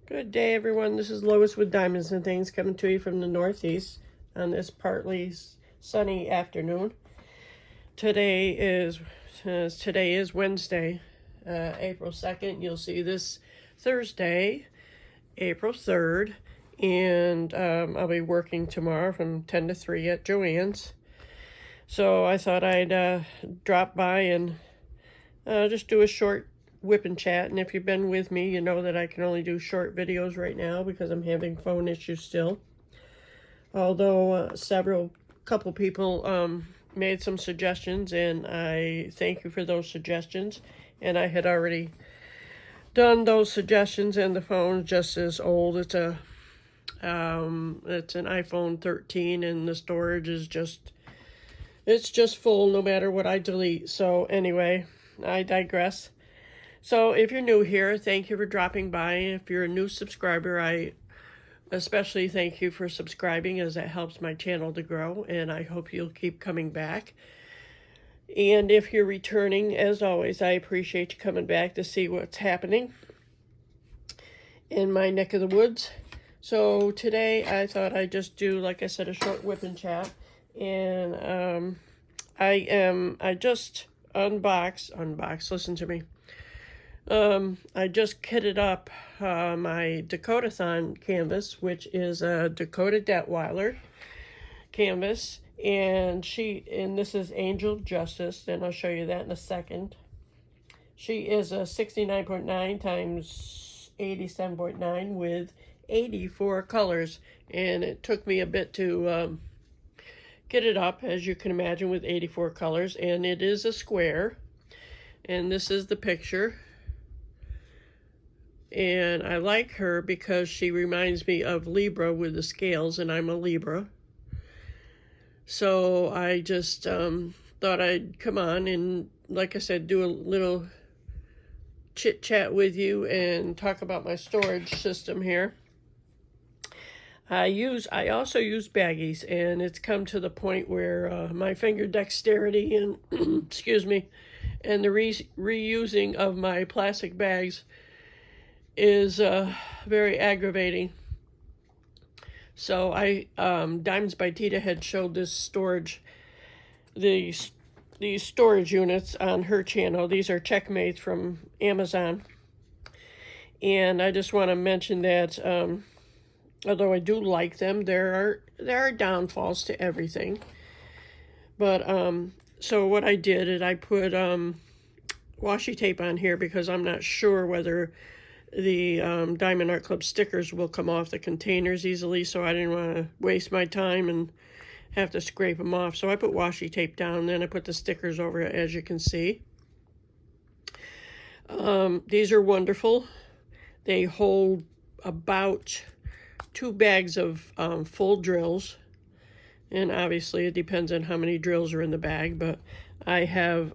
Good day, everyone. This is Lois with Diamonds and Things coming to you from the Northeast on this partly sunny afternoon. Today is Wednesday, April 2nd. You'll see this Thursday, April 3rd, and I'll be working tomorrow from 10 to 3 at Joann's. So I thought I'd drop by and just do a short whip and chat. And if you've been with me, you know that I can only do short videos right now because I'm having phone issues still. Although couple people made some suggestions, and I thank you for those suggestions. And I had already done those suggestions, and the phone's just as old. It's an iPhone 13, and the storage is just full no matter what I delete. So anyway, I digress. So if you're new here, thank you for dropping by. If you're a new subscriber, I especially thank you for subscribing, as that helps my channel to grow, and I hope you'll keep coming back. And if you're returning, as always, I appreciate you coming back to see what's happening in my neck of the woods. So today I thought I'd just do, like I said, a short whip and chat. And I just unboxed, listen to me. I just kitted up my Dakotathon canvas, which is a Dakota Daetwiler canvas, and this is Angel Justice, and I'll show you that in a second. She is a 69.9 times 87.9 with 84 colors, and it took me a bit to get it up, as you can imagine, with 84 colors, and it is a square, and this is the picture. And I like her because she reminds me of Libra with the scales, and I'm a Libra. So I just thought I'd come on and, like I said, do a little chit chat with you and talk about my storage system here. I also use baggies, and it's come to the point where my finger dexterity and excuse me, and the reusing of my plastic bags is very aggravating. So Diamonds by Tita had showed this these storage units on her channel. These are Checkmates from Amazon, and I just want to mention that although I do like them, there are downfalls to everything. But so what I did is I put washi tape on here because I'm not sure whether the Diamond Art Club stickers will come off the containers easily, so I didn't want to waste my time and have to scrape them off. So I put washi tape down, then I put the stickers over it, as you can see. These are wonderful. They hold about 2 bags of full drills, and obviously it depends on how many drills are in the bag, but I have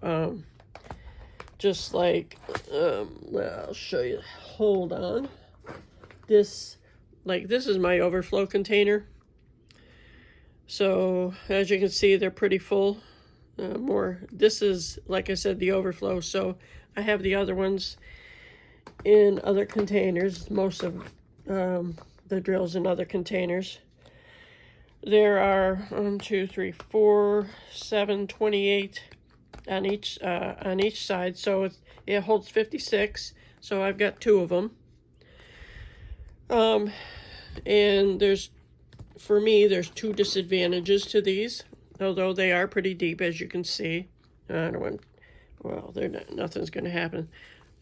just like, well, I'll show you. Hold on. This is my overflow container. So as you can see, they're pretty full. This is, like I said, the overflow. So I have the other ones in other containers. Most of the drills in other containers. There are 1, 2, 3, 4, 7, 28 on each side, so it holds 56. So I've got 2 of them. And for me, there's 2 disadvantages to these, although they are pretty deep, as you can see. Nothing's going to happen.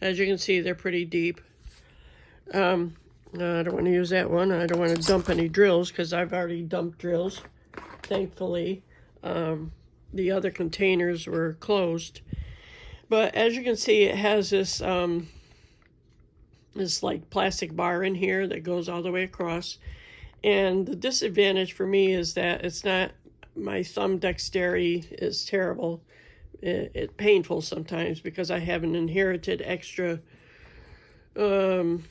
As you can see, they're pretty deep. I don't want to use that one. I don't want to dump any drills because I've already dumped drills, thankfully. The other containers were closed. But as you can see, it has this like plastic bar in here that goes all the way across. And the disadvantage for me is that it's not, my thumb dexterity is terrible. It's painful sometimes because I have an inherited extra, I don't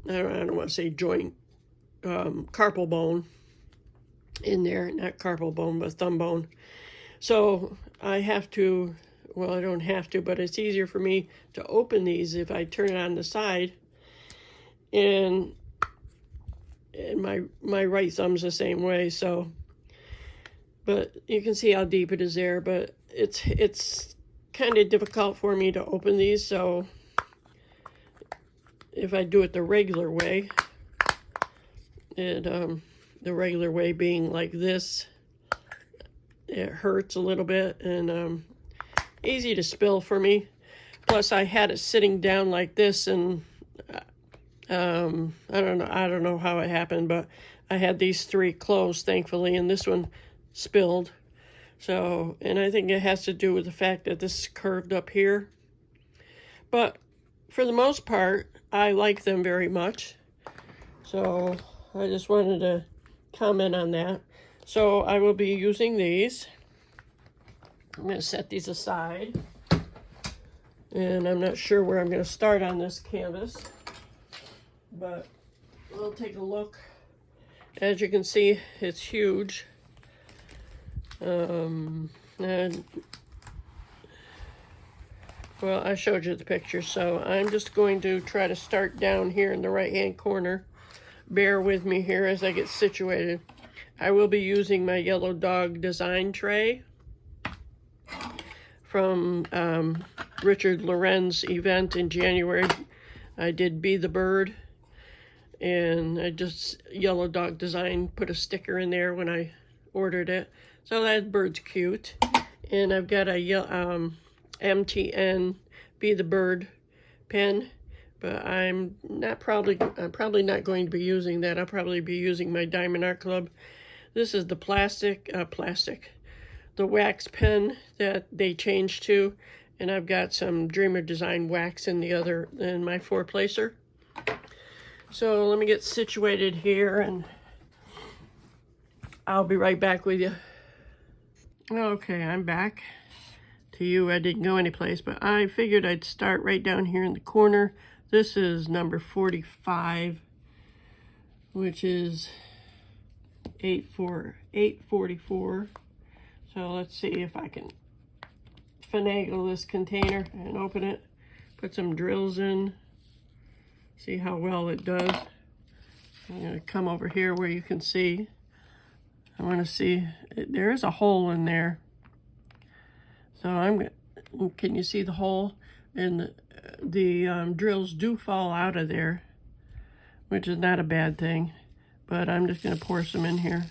want to say joint, carpal bone in there. Not carpal bone, but thumb bone. So I have to, well, I don't have to, but it's easier for me to open these if I turn it on the side. And and my right thumb's the same way. So, but you can see how deep it is there. But it's kind of difficult for me to open these. So if I do it the regular way, the regular way being like this, it hurts a little bit and easy to spill for me. Plus, I had it sitting down like this, and I don't know how it happened, but I had these 3 closed, thankfully, and this one spilled. So, and I think it has to do with the fact that this is curved up here. But for the most part, I like them very much. So I just wanted to comment on that. So I will be using these. I'm going to set these aside. And I'm not sure where I'm going to start on this canvas. But we'll take a look. As you can see, it's huge. And well, I showed you the picture, so I'm just going to try to start down here in the right-hand corner. Bear with me here as I get situated. I will be using my yellow dog design tray from Richard Loren's event in January. I did Be the Bird, and I just yellow dog design, put a sticker in there when I ordered it. So that bird's cute. And I've got a MTN Be the Bird pen, but I'm probably not going to be using that. I'll probably be using my Diamond Art Club. This is the the wax pen that they changed to, and I've got some Dreamer Design wax in my 4-placer. So let me get situated here, and I'll be right back with you. Okay, I'm back. To you, I didn't go anyplace, but I figured I'd start right down here in the corner. This is number 45, which is 844. So let's see if I can finagle this container and open it. Put some drills in. See how well it does. I'm going to come over here where you can see. I want to see, there is a hole in there. So can you see the hole? And the drills do fall out of there, which is not a bad thing. But I'm just going to pour some in here.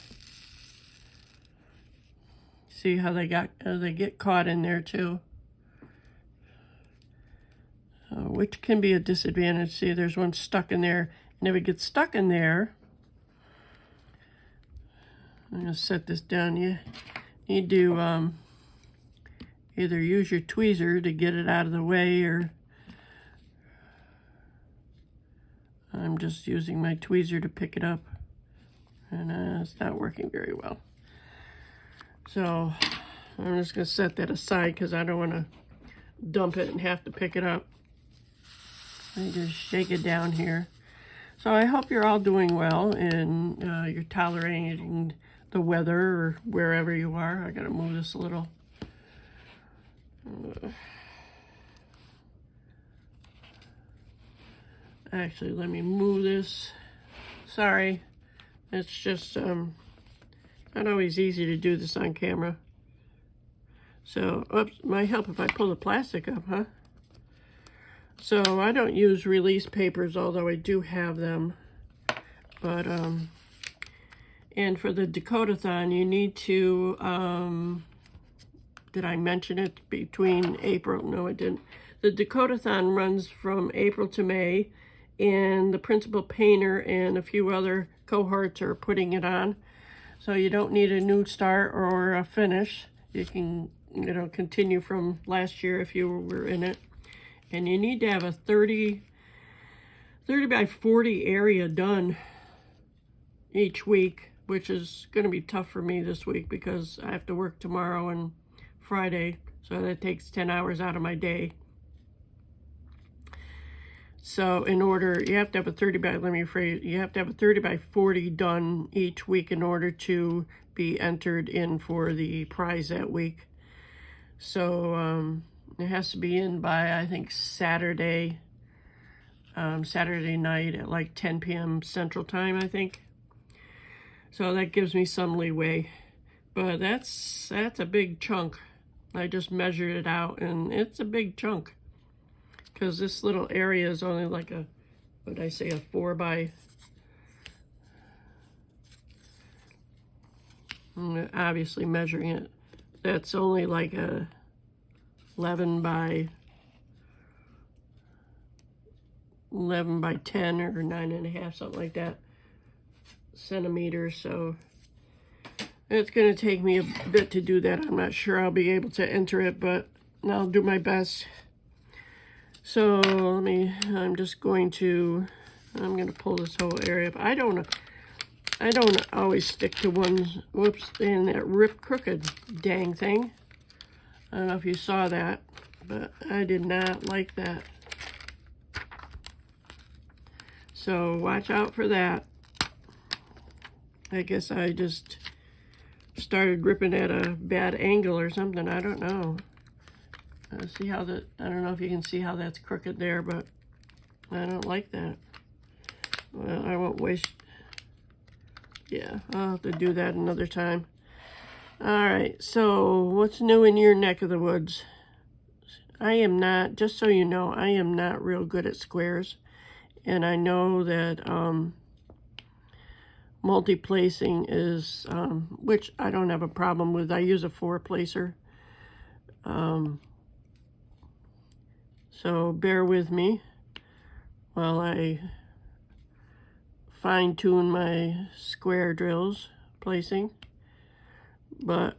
See how they get caught in there too. Which can be a disadvantage. See, there's one stuck in there. And if it gets stuck in there, I'm going to set this down. You need to either use your tweezer to get it out of the way, or I'm just using my tweezer to pick it up, and it's not working very well. So I'm just going to set that aside because I don't want to dump it and have to pick it up. I just shake it down here. So I hope you're all doing well and you're tolerating the weather or wherever you are. I got to move this a little. Actually, let me move this. Sorry. It's just not always easy to do this on camera. So, oops, might help if I pull the plastic up, huh? So I don't use release papers, although I do have them. But, and for the Dakotathon, you need to, did I mention it between April? No, I didn't. The Dakotathon runs from April to May, and the principal painter and a few other cohorts are putting it on. So you don't need a new start or a finish. You can, continue from last year if you were in it. And you need to have a 30 by 40 area done each week, which is going to be tough for me this week because I have to work tomorrow and Friday. So that takes 10 hours out of my day. So you have to have a 30 by 40 done each week in order to be entered in for the prize that week. So it has to be in by, I think, Saturday night at like 10 p.m. Central Time, I think. So that gives me some leeway. But that's a big chunk. I just measured it out, and it's a big chunk. Because this little area is only like a, what did I say, a 4 by... I'm obviously measuring it. That's only like a 11 by 10 or 9.5, something like that, centimeters. So it's going to take me a bit to do that. I'm not sure I'll be able to enter it, but I'll do my best. So I'm going to pull this whole area up. I don't always stick to one, whoops, and that rip crooked dang thing. I don't know if you saw that, but I did not like that. So watch out for that. I guess I just started ripping at a bad angle or something. I don't know. See how that, I don't know if you can see how that's crooked there, but I don't like that. Well, I won't waste, yeah, I'll have to do that another time. All right, so what's new in your neck of the woods? I am not, just so you know, I am not real good at squares. And I know that multi-placing is, which I don't have a problem with. I use a 4-placer. So bear with me while I fine-tune my square drills placing. But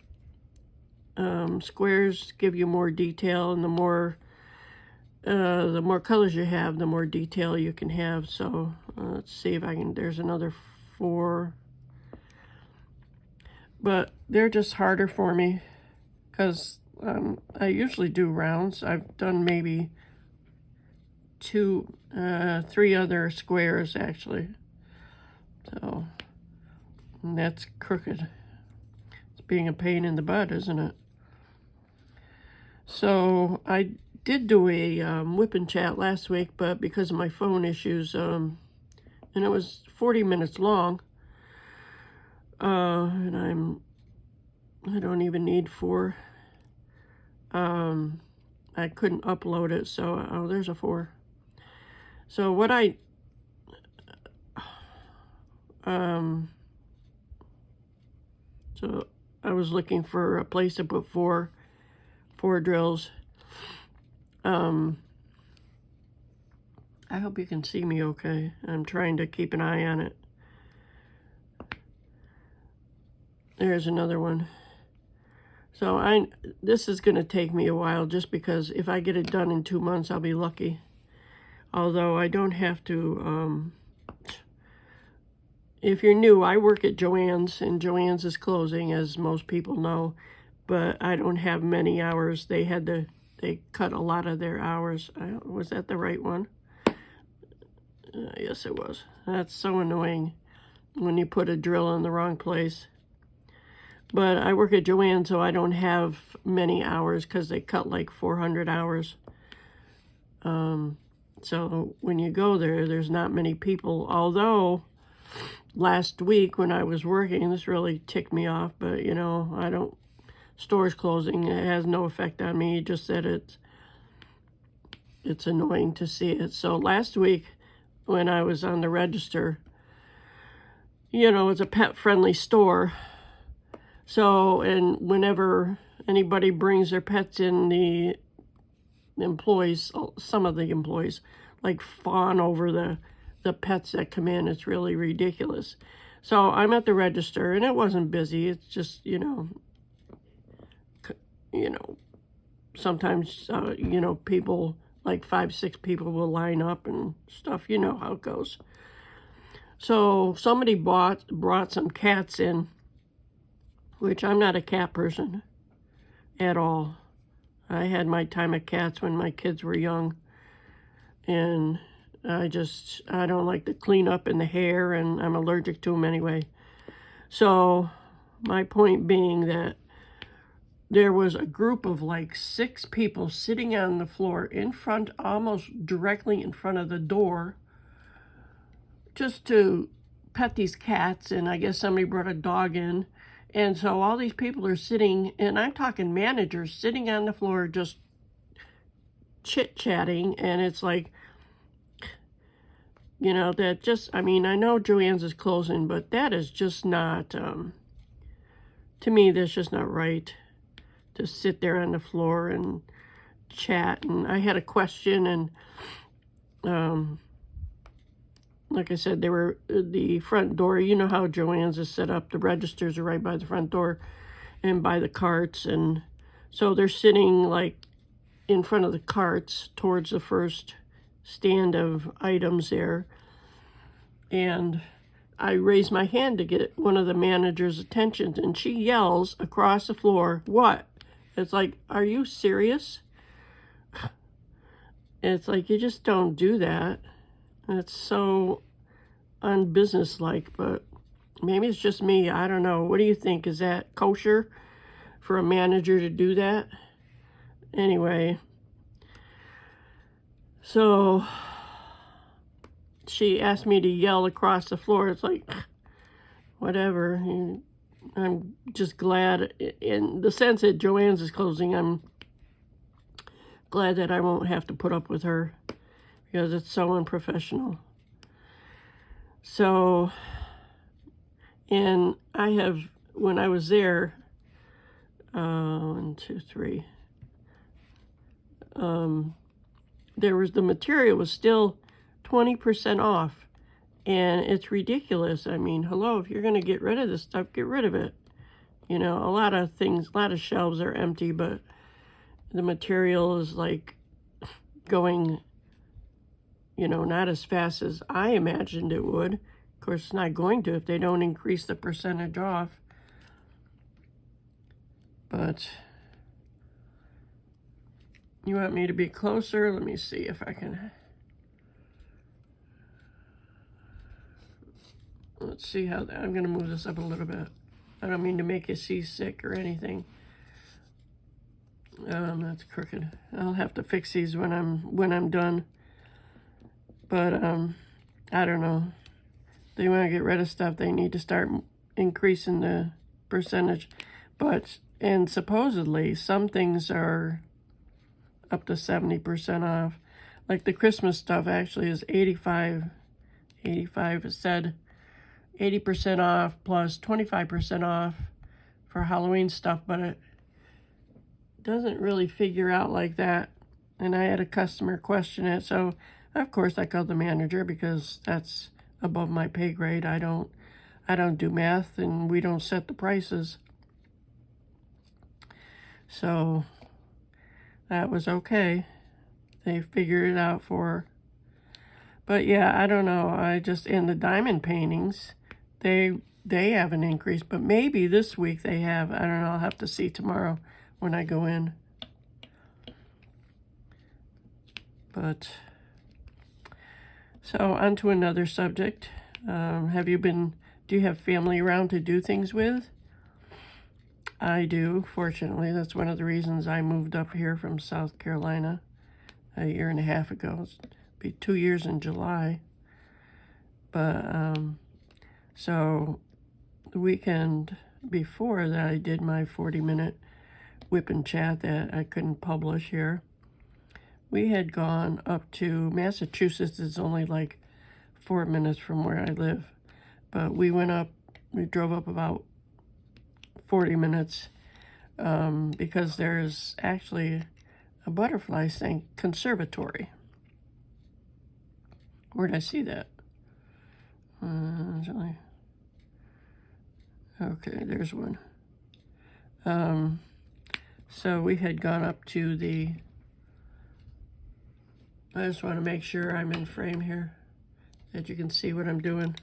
squares give you more detail, and the more colors you have, the more detail you can have. So let's see if I can, there's another 4. But they're just harder for me because I usually do rounds. I've done maybe 3 other squares actually. So, and that's crooked. It's being a pain in the butt, isn't it? So I did do a whip and chat last week, but because of my phone issues, and it was 40 minutes long, and I don't even need 4. I couldn't upload it, so oh, there's a 4. So what so I was looking for a place to put 4 drills. I hope you can see me okay. I'm trying to keep an eye on it. There's another one. So this is going to take me a while, just because if I get it done in 2 months, I'll be lucky. Although I don't have to, if you're new, I work at Joann's, and Joann's is closing, as most people know, but I don't have many hours. They cut a lot of their hours. Was that the right one? Yes, it was. That's so annoying when you put a drill in the wrong place. But I work at Joann, so I don't have many hours because they cut like 400 hours. So when you go there, there's not many people. Although last week when I was working, this really ticked me off. But, you know, store's closing. It has no effect on me. Just that it's annoying to see it. So last week when I was on the register, you know, it's a pet-friendly store. So, and whenever anybody brings their pets in, the employees, some of the employees, like fawn over the pets that come in. It's really ridiculous. So I'm at the register, and it wasn't busy. It's just, you know, sometimes, you know, people, like 5, 6 people will line up and stuff. You know how it goes. So somebody brought some cats in, which I'm not a cat person at all. I had my time at cats when my kids were young, and I don't like the cleanup and the hair, and I'm allergic to them anyway. So my point being that there was a group of like 6 people sitting on the floor in front, almost directly in front of the door, just to pet these cats, and I guess somebody brought a dog in. And so all these people are sitting, and I'm talking managers, sitting on the floor just chit-chatting, and it's like, you know, that just, I mean, I know Joann's is closing, but that is just not, to me, that's just not right to sit there on the floor and chat. And I had a question, and like I said, they were the front door. You know how Joann's is set up. The registers are right by the front door and by the carts. And so they're sitting like in front of the carts towards the first stand of items there. And I raised my hand to get one of the manager's attention, and she yells across the floor, "What?" It's like, are you serious? It's like, you just don't do that. It's so unbusinesslike, but maybe it's just me. I don't know. What do you think? Is that kosher for a manager to do that? Anyway, so she asked me to yell across the floor. It's like, whatever. I'm just glad, in the sense that Joann's is closing, I'm glad that I won't have to put up with her, because it's so unprofessional. So, and I have, when I was there, 1, 2, 3, there was, the material was still 20% off, and it's ridiculous. I mean, hello, if you're going to get rid of this stuff, get rid of it. You know, a lot of things, a lot of shelves are empty, but the material is like going, you know, not as fast as I imagined it would. Of course, it's not going to if they don't increase the percentage off. But you want me to be closer? Let me see if I can. Let's see how, I'm going to move this up a little bit. I don't mean to make you seasick or anything. That's crooked. I'll have to fix these when I'm done. But I don't know. They want to get rid of stuff. They need to start increasing the percentage. But, and supposedly some things are up to 70% off. Like the Christmas stuff actually is 85. It said 80% off plus 25% off for Halloween stuff, but it doesn't really figure out like that. And I had a customer question it, so of course I called the manager, because that's above my pay grade. I don't do math, and we don't set the prices. So that was okay. They figured it out for her. But yeah, I don't know. I just, in the diamond paintings, they haven't increased, but maybe this week they have. I don't know. I'll have to see tomorrow when I go in. But, so on to another subject. Do you have family around to do things with? I do, fortunately. That's one of the reasons I moved up here from South Carolina a year and a half ago. It'll be 2 years in July. But, so the weekend before that, I did my 40-minute whip and chat that I couldn't publish here. We had gone up to Massachusetts. Is only like 4 minutes from where I live. But we drove up about 40 minutes because there's actually a butterfly conservatory. Where did I see that? Okay, there's one. So we had gone up to the, I just want to make sure I'm in frame here, that you can see what I'm doing.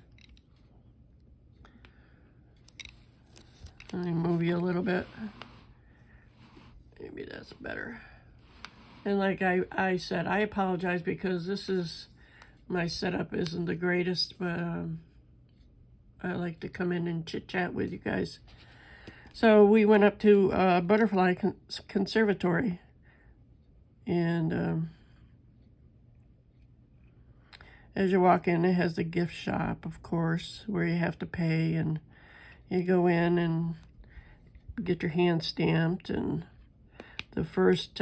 Let me move you a little bit. Maybe that's better. And like I said, I apologize because my setup isn't the greatest, but I like to come in and chit-chat with you guys. So we went up to Butterfly Conservatory, and as you walk in, it has the gift shop, of course, where you have to pay, and you go in and get your hand stamped, and the first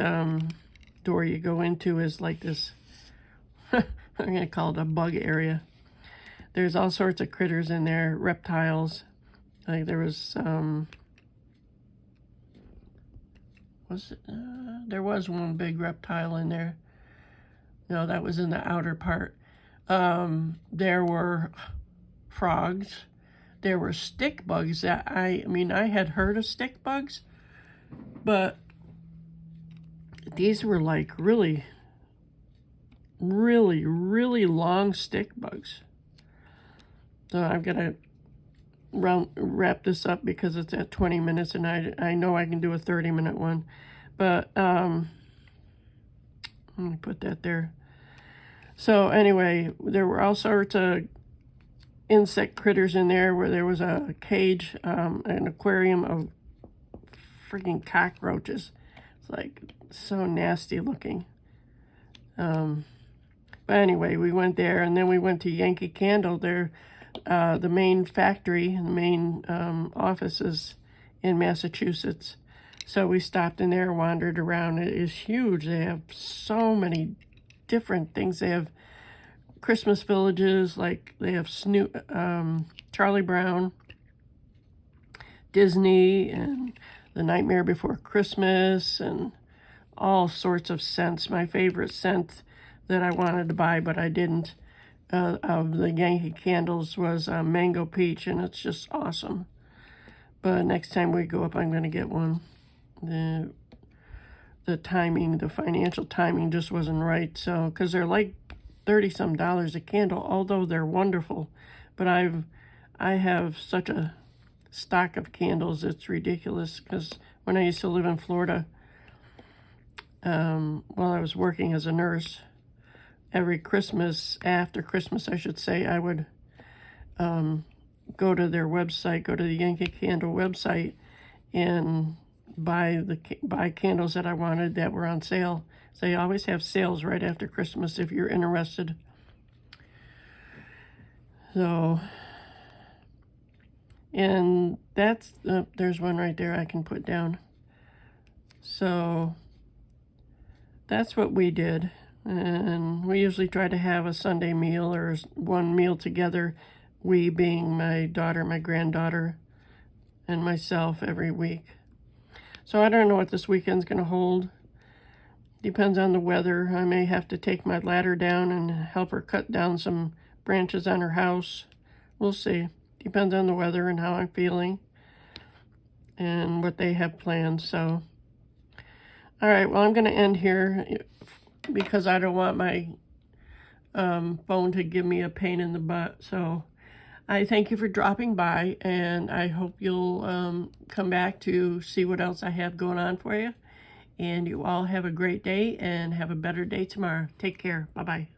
door you go into is like this, I'm going to call it a bug area. There's all sorts of critters in there, reptiles. Like there was, there was one big reptile in there. No, that was in the outer part. There were frogs. There were stick bugs that I mean, I had heard of stick bugs, but these were like really, really, really long stick bugs. So I'm gonna wrap this up because it's at 20 minutes, and I know I can do a 30-minute one, but let me put that there. So anyway, there were all sorts of insect critters in there, where there was a cage, an aquarium of freaking cockroaches. It's like so nasty looking. But anyway, we went there, and then we went to Yankee Candle. There, the main factory, the main office is in Massachusetts. So we stopped in there, wandered around. It is huge. They have so many different things. They have Christmas villages, like they have Charlie Brown, Disney, and The Nightmare Before Christmas, and all sorts of scents. My favorite scent that I wanted to buy, but I didn't, of the Yankee Candles was Mango Peach, and it's just awesome. But next time we go up, I'm going to get one. The timing, the financial timing just wasn't right. So, because they're like $30-some a candle, although they're wonderful. But I have such a stock of candles, it's ridiculous. Because when I used to live in Florida, while I was working as a nurse, every Christmas, after Christmas, I should say, I would go to their website, go to the Yankee Candle website, and buy candles that I wanted that were on sale. So they always have sales right after Christmas if you're interested. So, and that's, there's one right there I can put down. So that's what we did. And we usually try to have a Sunday meal or one meal together. We being my daughter, my granddaughter, and myself every week. So I don't know what this weekend's going to hold. Depends on the weather. I may have to take my ladder down and help her cut down some branches on her house. We'll see. Depends on the weather and how I'm feeling and what they have planned. So, all right, well, I'm going to end here because I don't want my phone to give me a pain in the butt. So I thank you for dropping by, and I hope you'll come back to see what else I have going on for you. And you all have a great day and have a better day tomorrow. Take care. Bye-bye.